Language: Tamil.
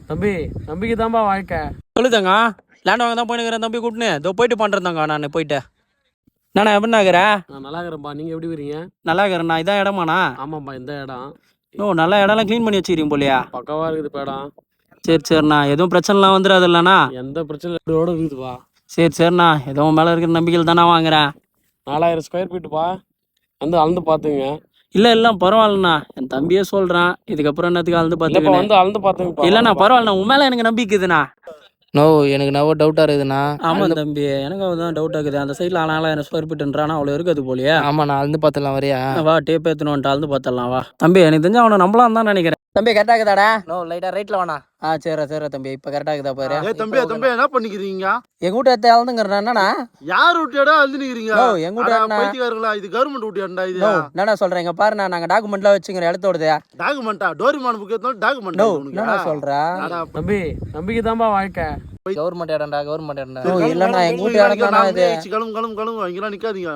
தம்பி நம்பிக்கை தான்பா வாழ்க்கை. சொல்லுதாங்க லேண்ட் வாங்க தான் போயினுக்கிறேன் தம்பி கூப்பிட்டுன்னு இதோ போயிட்டு பண்ணுறதாங்க நான் போயிட்டு நானா எப்படின்னா இருக்கிறேன். நான் நல்லா இருக்கிறேன்ப்பா, நீங்க எப்படி இருக்கீங்க? நல்லா இருக்கிறேண்ணா. இதான் இடமாண்ணா? ஆமாப்பா, இந்த இடம் ஓ நல்லா இடம்லாம் க்ளீன் பண்ணி வச்சுக்கிறீங்க போலியா? பக்கவா இருக்குது இப்ப இடம். சரி சரிண்ணா, எதுவும் பிரச்சனைலாம் வந்துடாது இல்லைண்ணா? எந்த பிரச்சனையோட இருக்குதுப்பா. சரி சரிண்ணா, ஏதோ மேலே இருக்கிற நம்பிக்கையில் தானே வாங்குறேன். 4000 ஸ்கொயர் ஃபீட்டுப்பா, வந்து அளந்து பாத்துங்க. இல்லை இல்லை பரவாயில்லண்ணா, என் தம்பியே சொல்கிறான். இதுக்கப்புறம் என்னத்துக்கு அளந்து இல்லப்பா, பார்த்துக்கேன். வந்து அளந்து பாத்துங்க. இல்லைண்ணா பரவாயில்லண்ணா, உன் மேலே எனக்கு நம்பிக்கை இருக்குதுண்ணா. நோ எனக்கு நவ டவுட்டாக இருக்குதுண்ணா. ஆமாம் தம்பி, எனக்கு தான் டவுட் ஆகுது. அந்த சைடில் 4000 ஸ்கொயர் ஃபீட்டுன்றானா அவ்வளோ இருக்குது போலியா? ஆமாம் நான் அழுந்து பார்த்துலாம் வரையா? வா டேப் ஏற்றணுன்ட்டு அளந்து பார்த்துடலாம் வா. தம்பி எனக்கு தெரிஞ்சு அவனை நம்பலாம் தான் நினைக்கிறேன். தம்பி கரெக்டாக இருக்குதாடா? நோ லைட்டாக ரைட்டில் வேணா. சரி தம்பி, இப்போ கரெக்டாக இருக்குதா பாரு. தம்பி என்ன பண்ணிக்கிறீங்க? எங்க வீட்டு எடுத்து அளந்துங்கிறேன். என்னண்ணா யார் வீட்டியாடா அழுதுக்கிறீங்க? எங்க வீட்டு பைத்தியக்காரங்களா, இது கவர்மெண்ட் வீட்டியாண்டா? இது என்னண்ணா சொல்றேன், இங்க பாருண்ணா, நாங்க டாக்குமெண்ட்லாம் வச்சுக்கிறோம் இடத்தோடது. டாக்குமெண்டா? டோரிமான் புக் எடுத்தோம் டாக்குமெண்ட். என்னண்ணா சொல்ற? தம்பி நம்பிக்கை தான்பா வாழ்க்கை. கவர்மெண்ட் இடம்டா, கவர்மெண்ட் இடம்டா. இல்லண்ணா எங்க வீட்டு இடம் தானே இது. கிளம்பு இங்கெல்லாம் நிக்காதீங்க.